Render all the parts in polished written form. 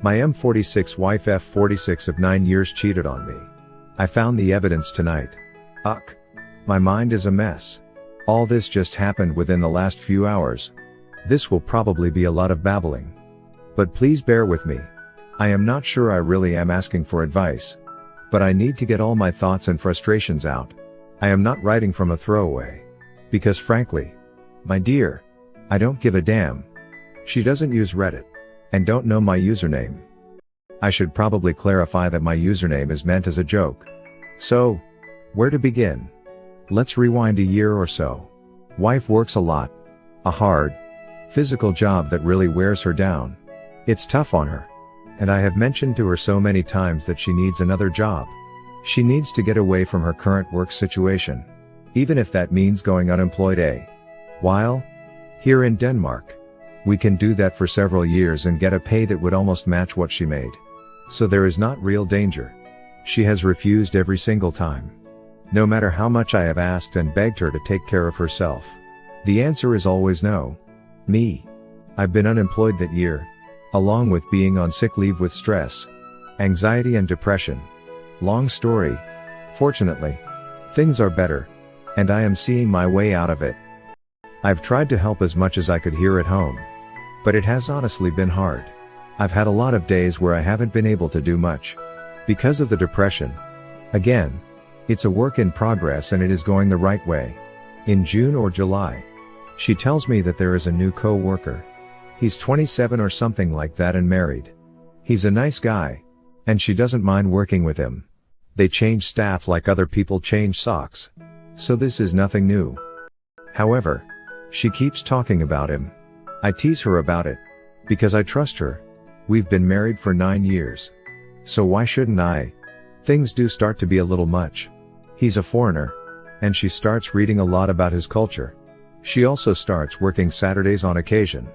My M46 wife F46 of 9 years cheated on me. I found the evidence tonight. Ugh. My mind is a mess. All this just happened within the last few hours. This will probably be a lot of babbling. But please bear with me. I am not sure I really am asking for advice. But I need to get all my thoughts and frustrations out. I am not writing from a throwaway. Because frankly, my dear, I don't give a damn. She doesn't use Reddit. And don't know my username. I should probably clarify that my username is meant as a joke. So, where to begin? Let's rewind a year or so. Wife works a lot. A hard, physical job that really wears her down. It's tough on her. And I have mentioned to her so many times that she needs another job. She needs to get away from her current work situation. Even if that means going unemployed a while. Here in Denmark. We can do that for several years and get a pay that would almost match what she made. So there is not real danger. She has refused every single time. No matter how much I have asked and begged her to take care of herself. The answer is always no. Me. I've been unemployed that year. Along with being on sick leave with stress, anxiety and depression. Long story. Fortunately, things are better. And I am seeing my way out of it. I've tried to help as much as I could here at home. But it has honestly been hard. I've had a lot of days where I haven't been able to do much. Because of the depression. Again, it's a work in progress and it is going the right way. In June or July, she tells me that there is a new co-worker. He's 27 or something like that and married. He's a nice guy. And she doesn't mind working with him. They change staff like other people change socks. So this is nothing new. However, she keeps talking about him. I tease her about it. Because I trust her. We've been married for 9 years. So why shouldn't I? Things do start to be a little much. He's a foreigner. And she starts reading a lot about his culture. She also starts working Saturdays on occasion.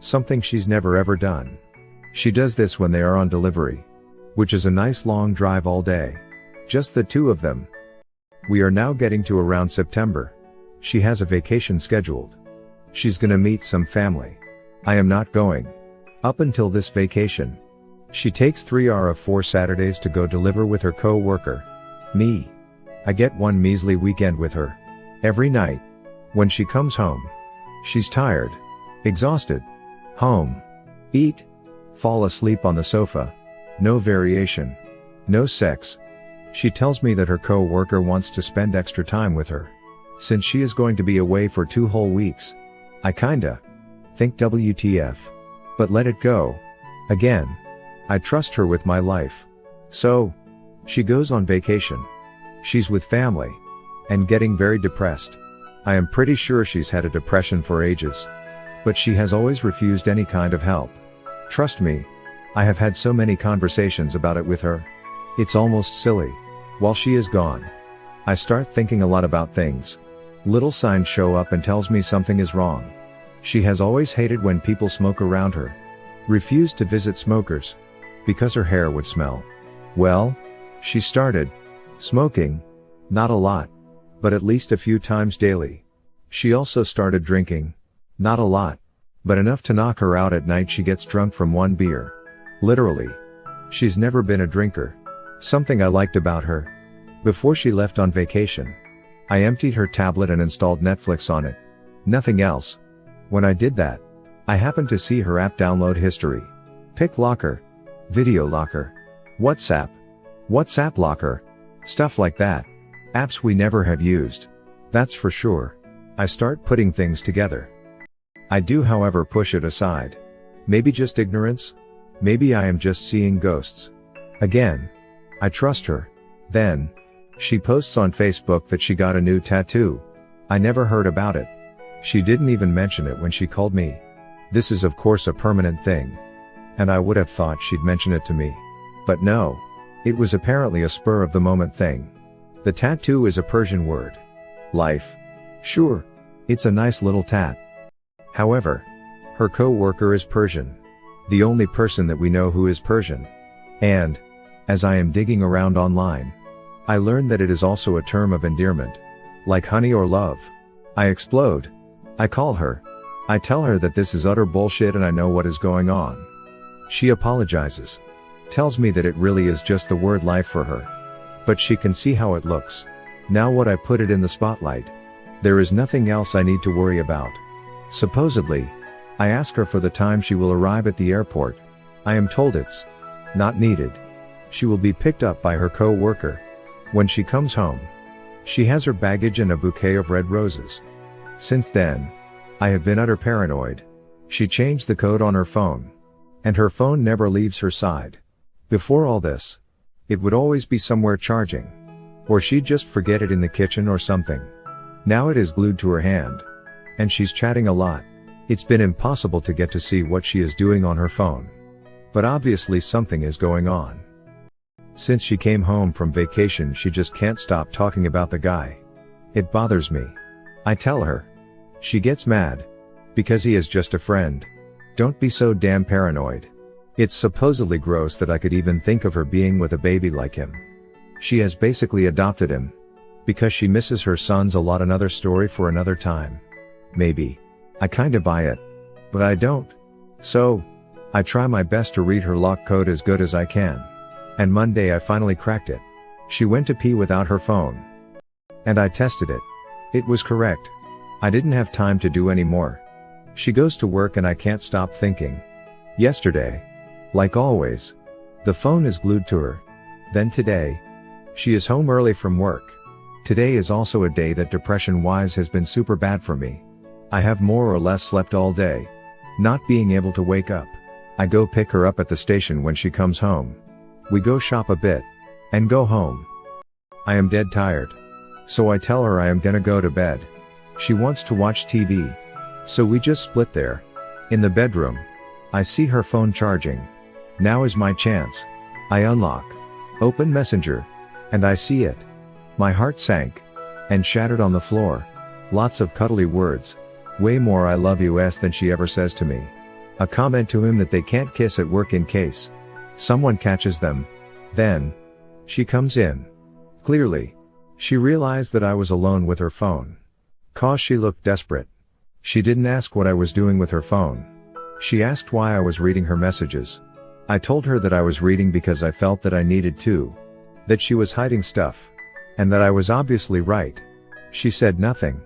Something she's never ever done. She does this when they are on delivery. Which is a nice long drive all day. Just the two of them. We are now getting to around September. She has a vacation scheduled. She's gonna meet some family. I am not going. Up until this vacation. She takes 3 hours of 4 Saturdays to go deliver with her co-worker. Me. I get one measly weekend with her. Every night. When she comes home. She's tired. Exhausted. Home. Eat. Fall asleep on the sofa. No variation. No sex. She tells me that her co-worker wants to spend extra time with her. Since she is going to be away for 2 whole weeks. I kinda think WTF. But let it go. Again. I trust her with my life. So. She goes on vacation. She's with family. And getting very depressed. I am pretty sure she's had a depression for ages. But she has always refused any kind of help. Trust me. I have had so many conversations about it with her. It's almost silly. While she is gone. I start thinking a lot about things. Little signs show up and tells me something is wrong. She has always hated when people smoke around her. Refused to visit smokers. Because her hair would smell. Well, she started smoking. Not a lot. But at least a few times daily. She also started drinking. Not a lot. But enough to knock her out at night. She gets drunk from 1 beer. Literally. She's never been a drinker. Something I liked about her. Before she left on vacation. I emptied her tablet and installed Netflix on it. Nothing else. When I did that, I happened to see her app download history. Pic Locker. Video Locker. WhatsApp. WhatsApp Locker. Stuff like that. Apps we never have used. That's for sure. I start putting things together. I do however push it aside. Maybe just ignorance? Maybe I am just seeing ghosts. Again. I trust her. Then. She posts on Facebook that she got a new tattoo. I never heard about it. She didn't even mention it when she called me. This is of course a permanent thing. And I would have thought she'd mention it to me. But no. It was apparently a spur of the moment thing. The tattoo is a Persian word. Life. Sure. It's a nice little tat. However. Her co-worker is Persian. The only person that we know who is Persian. And. As I am digging around online. I learned that it is also a term of endearment. Like honey or love. I explode. I call her. I tell her that this is utter bullshit and I know what is going on. She apologizes. Tells me that it really is just the word life for her. But she can see how it looks. Now what I put it in the spotlight. There is nothing else I need to worry about. Supposedly, I ask her for the time she will arrive at the airport. I am told it's not needed. She will be picked up by her co-worker. When she comes home, she has her baggage and a bouquet of red roses. Since then, I have been utter paranoid. She changed the code on her phone. And her phone never leaves her side. Before all this, it would always be somewhere charging. Or she'd just forget it in the kitchen or something. Now it is glued to her hand. And she's chatting a lot. It's been impossible to get to see what she is doing on her phone. But obviously something is going on. Since she came home from vacation, she just can't stop talking about the guy. It bothers me. I tell her. She gets mad. Because he is just a friend. Don't be so damn paranoid. It's supposedly gross that I could even think of her being with a baby like him. She has basically adopted him. Because she misses her sons a lot. Another story for another time. Maybe. I kinda buy it. But I don't. So, I try my best to read her lock code as good as I can. And Monday I finally cracked it. She went to pee without her phone. And I tested it. It was correct. I didn't have time to do any more. She goes to work and I can't stop thinking. Yesterday, like always, the phone is glued to her. Then today, she is home early from work. Today is also a day that depression-wise has been super bad for me. I have more or less slept all day. Not being able to wake up. I go pick her up at the station when she comes home. We go shop a bit. And go home. I am dead tired. So I tell her I am gonna go to bed. She wants to watch TV. So we just split there. In the bedroom. I see her phone charging. Now is my chance. I unlock. Open Messenger. And I see it. My heart sank. And shattered on the floor. Lots of cuddly words. Way more I love yous than she ever says to me. A comment to him that they can't kiss at work in case someone catches them. Then, she comes in. Clearly, she realized that I was alone with her phone. 'Cause she looked desperate. She didn't ask what I was doing with her phone. She asked why I was reading her messages. I told her that I was reading because I felt that I needed to. That she was hiding stuff. And that I was obviously right. She said nothing.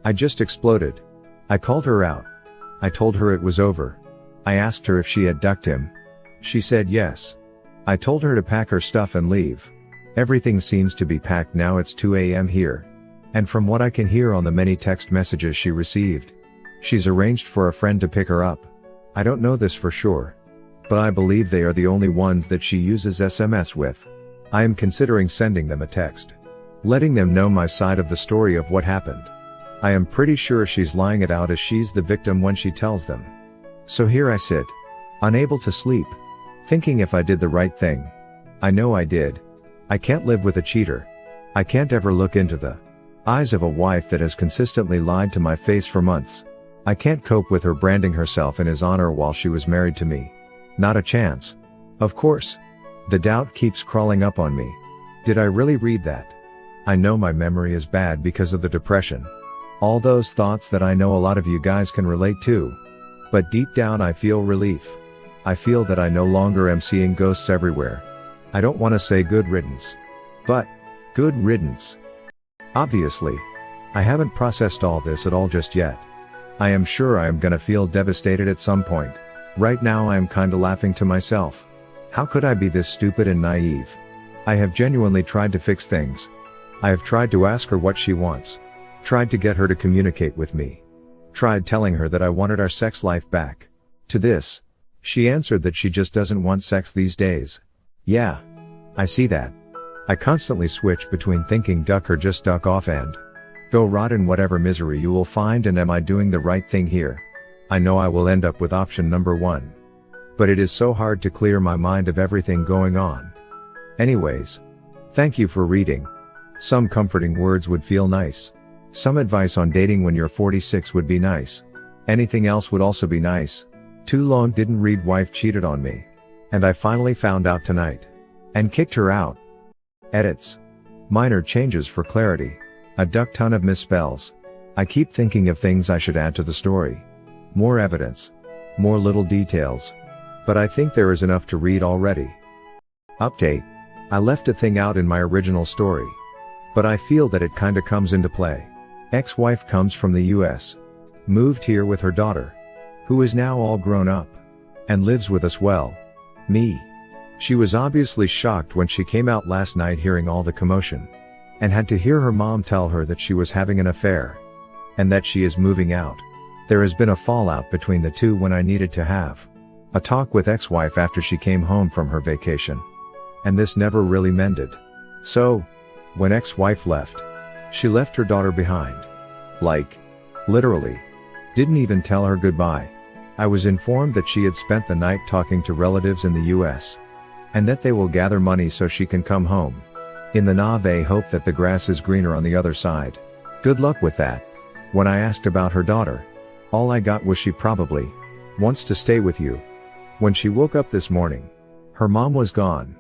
I just exploded. I called her out. I told her it was over. I asked her if she had ducked him. She said yes. I told her to pack her stuff and leave. Everything seems to be packed now. It's 2 a.m. here. And from what I can hear on the many text messages she received, she's arranged for a friend to pick her up. I don't know this for sure. But I believe they are the only ones that she uses SMS with. I am considering sending them a text. Letting them know my side of the story of what happened. I am pretty sure she's lying it out as she's the victim when she tells them. So here I sit. Unable to sleep. Thinking if I did the right thing. I know I did. I can't live with a cheater. I can't ever look into the eyes of a wife that has consistently lied to my face for months. I can't cope with her branding herself in his honor while she was married to me. Not a chance. Of course. The doubt keeps crawling up on me. Did I really read that? I know my memory is bad because of the depression. All those thoughts that I know a lot of you guys can relate to. But deep down I feel relief. I feel that I no longer am seeing ghosts everywhere. I don't want to say good riddance. But, good riddance. Obviously, I haven't processed all this at all just yet. I am sure I am gonna feel devastated at some point. Right now I am kinda laughing to myself. How could I be this stupid and naive? I have genuinely tried to fix things. I have tried to ask her what she wants. Tried to get her to communicate with me. Tried telling her that I wanted our sex life back. To this, she answered that she just doesn't want sex these days. Yeah. I see that. I constantly switch between thinking duck or just duck off and go rot in whatever misery you will find. And am I doing the right thing here? I know I will end up with option number 1. But it is so hard to clear my mind of everything going on. Anyways. Thank you for reading. Some comforting words would feel nice. Some advice on dating when you're 46 would be nice. Anything else would also be nice. Too long didn't read wife cheated on me. And I finally found out tonight. And kicked her out. Edits. Minor changes for clarity. A duck ton of misspells. I keep thinking of things I should add to the story. More evidence. More little details. But I think there is enough to read already. Update. I left a thing out in my original story. But I feel that it kinda comes into play. Ex-wife comes from the US. Moved here with her daughter. Who is now all grown up. And lives with us well. Me. She was obviously shocked when she came out last night hearing all the commotion. And had to hear her mom tell her that she was having an affair. And that she is moving out. There has been a fallout between the two when I needed to have a talk with ex-wife after she came home from her vacation. And this never really mended. So, when ex-wife left, she left her daughter behind. Like, literally. Didn't even tell her goodbye. I was informed that she had spent the night talking to relatives in the US. And that they will gather money so she can come home. In the naive hope that the grass is greener on the other side. Good luck with that. When I asked about her daughter, all I got was she probably wants to stay with you. When she woke up this morning, her mom was gone.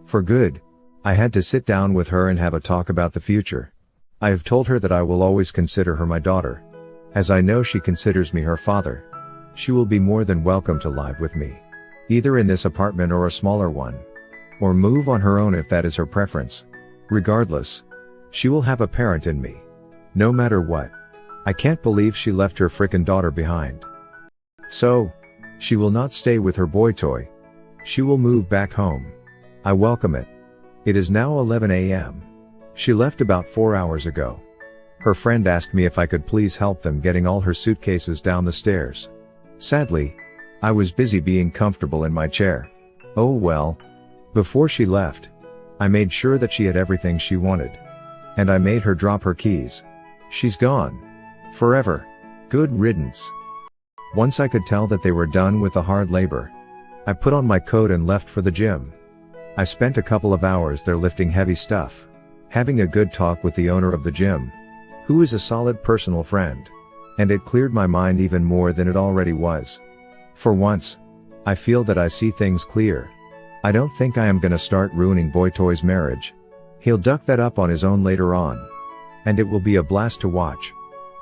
For good. I had to sit down with her and have a talk about the future. I have told her that I will always consider her my daughter. As I know she considers me her father. She will be more than welcome to live with me. Either in this apartment or a smaller one. Or move on her own if that is her preference. Regardless, she will have a parent in me. No matter what. I can't believe she left her frickin' daughter behind. So, she will not stay with her Boytoy. She will move back home. I welcome it. It is now 11 a.m. She left about 4 hours ago. Her friend asked me if I could please help them getting all her suitcases down the stairs. Sadly, I was busy being comfortable in my chair. Oh well. Before she left, I made sure that she had everything she wanted. And I made her drop her keys. She's gone. Forever. Good riddance. Once I could tell that they were done with the hard labor, I put on my coat and left for the gym. I spent a couple of hours there lifting heavy stuff, having a good talk with the owner of the gym, who is a solid personal friend. And it cleared my mind even more than it already was. For once, I feel that I see things clear. I don't think I am gonna start ruining Boytoy's marriage. He'll duck that up on his own later on. And it will be a blast to watch.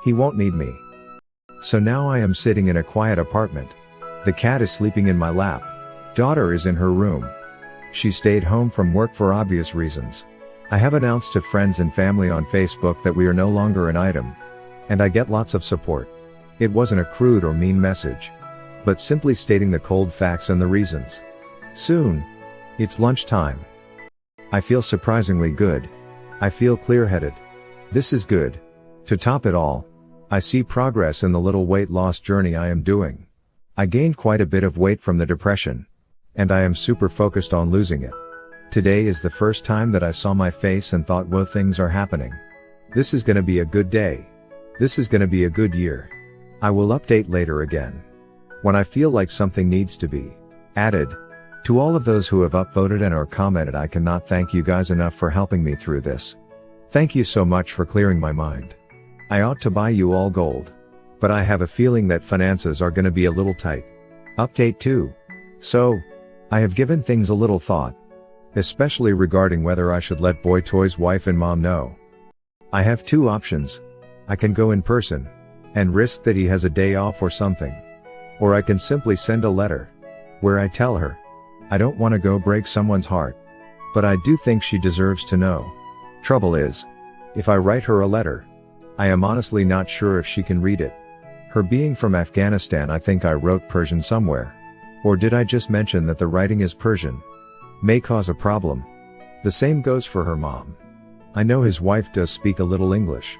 He won't need me. So now I am sitting in a quiet apartment. The cat is sleeping in my lap. Daughter is in her room. She stayed home from work for obvious reasons. I have announced to friends and family on Facebook that we are no longer an item. And I get lots of support. It wasn't a crude or mean message. But simply stating the cold facts and the reasons. Soon. It's lunchtime. I feel surprisingly good. I feel clear-headed. This is good. To top it all, I see progress in the little weight loss journey I am doing. I gained quite a bit of weight from the depression. And I am super focused on losing it. Today is the first time that I saw my face and thought, whoa, things are happening. This is gonna be a good day. This is gonna be a good year. I will update later again. When I feel like something needs to be added. To all of those who have upvoted and or commented, I cannot thank you guys enough for helping me through this. Thank you so much for clearing my mind. I ought to buy you all gold. But I have a feeling that finances are gonna be a little tight. Update 2. So, I have given things a little thought. Especially regarding whether I should let Boytoy's wife and mom know. I have two options. I can go in person. And risk that he has a day off or something. Or I can simply send a letter. Where I tell her. I don't want to go break someone's heart. But I do think she deserves to know. Trouble is, if I write her a letter, I am honestly not sure if she can read it. Her being from Afghanistan, I think I wrote Persian somewhere. Or did I just mention that the writing is Persian? May cause a problem. The same goes for her mom. I know his wife does speak a little English.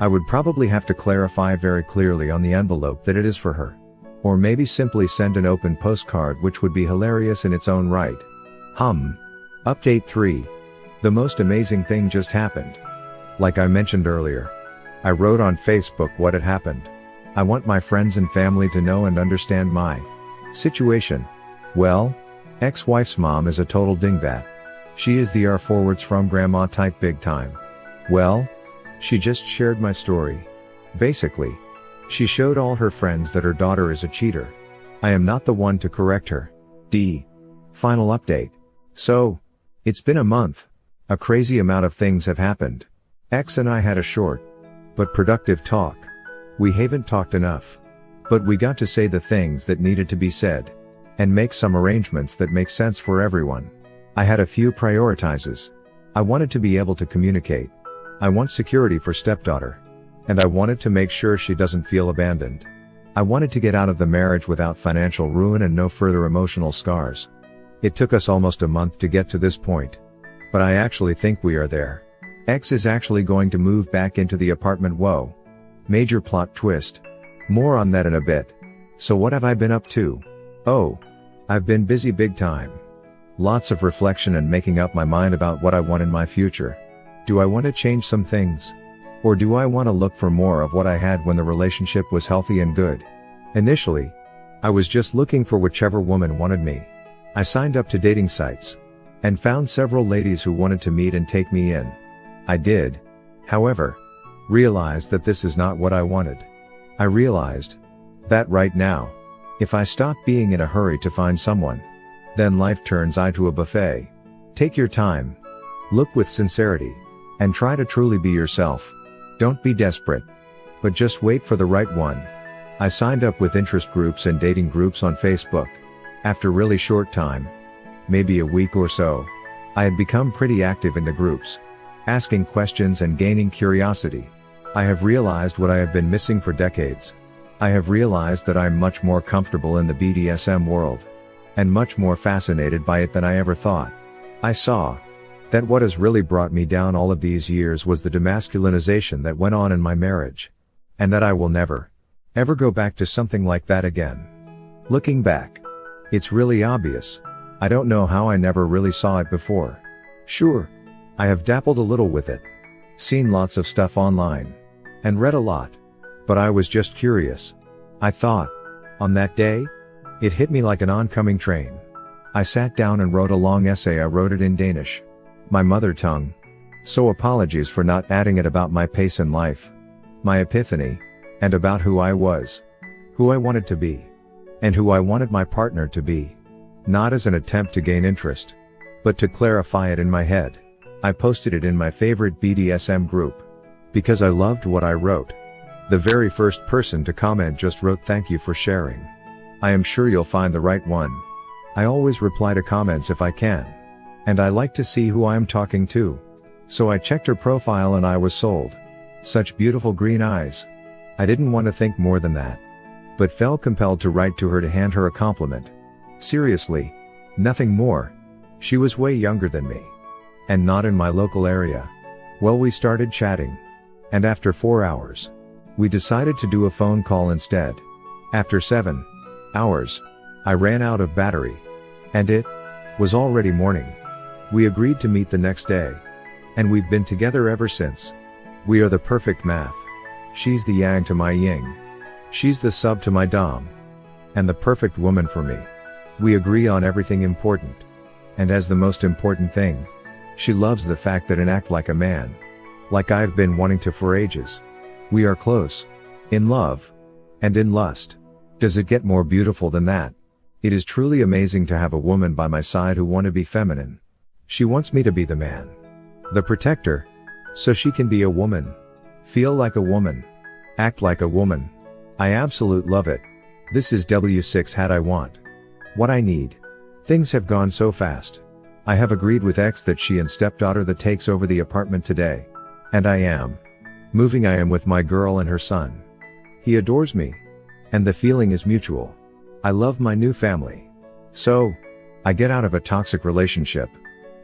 I would probably have to clarify very clearly on the envelope that it is for her. Or maybe simply send an open postcard, which would be hilarious in its own right. Update 3. The most amazing thing just happened. Like I mentioned earlier, I wrote on Facebook what had happened. I want my friends and family to know and understand my situation. Well, ex-wife's mom is a total dingbat. She is the forwards from grandma type big time. Well, she just shared my story. Basically, she showed all her friends that her daughter is a cheater. I am not the one to correct her. Final update. So, it's been a month. A crazy amount of things have happened. Ex and I had a short, but productive talk. We haven't talked enough. But we got to say the things that needed to be said. and make some arrangements that make sense for everyone. I had a few prioritizes. I wanted to be able to communicate. I want security for stepdaughter. And I wanted to make sure she doesn't feel abandoned. I wanted to get out of the marriage without financial ruin and no further emotional scars. It took us almost a month to get to this point. But I actually think we are there. X is actually going to move back into the apartment. Whoa. Major plot twist. More on that in a bit. So what have I been up to? Oh. I've been busy big time. Lots of reflection and making up my mind about what I want in my future. Do I want to change some things? Or do I want to look for more of what I had when the relationship was healthy and good? Initially, I was just looking for whichever woman wanted me. I signed up to dating sites. And found several ladies who wanted to meet and take me in. I did. However, realized that this is not what I wanted. I realized that right now, if I stop being in a hurry to find someone, then life turns into a buffet. Take your time. Look with sincerity. And try to truly be yourself. Don't be desperate. But just wait for the right one. I signed up with interest groups and dating groups on Facebook. After really short time, maybe a week or so, I had become pretty active in the groups, asking questions and gaining curiosity. I have realized what I have been missing for decades. I have realized that I'm much more comfortable in the BDSM world. And much more fascinated by it than I ever thought. I saw that what has really brought me down all of these years was the demasculinization that went on in my marriage. And that I will never, ever go back to something like that again. Looking back, it's really obvious. I don't know how I never really saw it before. Sure, I have dabbled a little with it. Seen lots of stuff online. And read a lot. But I was just curious. I thought, on that day, it hit me like an oncoming train. I sat down and wrote a long essay. I wrote it in Danish, my mother tongue. So apologies for not adding it about my pace in life, my epiphany, and about who I was, who I wanted to be, and who I wanted my partner to be. Not as an attempt to gain interest, but to clarify it in my head. I posted it in my favorite BDSM group, because I loved what I wrote. The very first person to comment just wrote, "Thank you for sharing. I am sure you'll find the right one." I always reply to comments if I can. And I like to see who I am talking to. So I checked her profile and I was sold. Such beautiful green eyes. I didn't want to think more than that. But felt compelled to write to her to hand her a compliment. Seriously. Nothing more. She was way younger than me. And not in my local area. Well, we started chatting. And after 4 hours, we decided to do a phone call instead. After 7 hours, I ran out of battery. And it was already morning. We agreed to meet the next day. And we've been together ever since. We are the perfect match. She's the yang to my yin. She's the sub to my dom. And the perfect woman for me. We agree on everything important. And as the most important thing, she loves the fact that I act like a man. Like I've been wanting to for ages. We are close. In love. And in lust. Does it get more beautiful than that? It is truly amazing to have a woman by my side who wants to be feminine. She wants me to be the man. The protector. So she can be a woman. Feel like a woman. Act like a woman. I absolutely love it. This is W6 hat I want. What I need. Things have gone so fast. I have agreed with X that she and stepdaughter that takes over the apartment today. And I am. Moving. I am with my girl and her son. He adores me. And the feeling is mutual. I love my new family. So, I get out of a toxic relationship.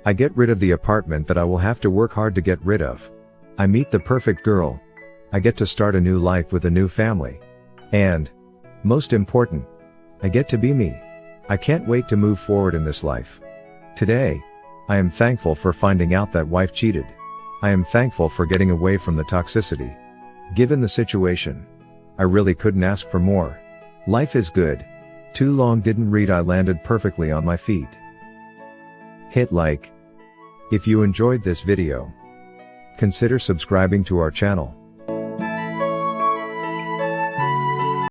I get rid of the apartment that I will have to work hard to get rid of. I meet the perfect girl. I get to start a new life with a new family. And, most important, I get to be me. I can't wait to move forward in this life. Today, I am thankful for finding out that wife cheated. I am thankful for getting away from the toxicity. Given the situation, I really couldn't ask for more. Life is good. Too long didn't read. I landed perfectly on my feet. Hit like if you enjoyed this video. Consider subscribing to our channel.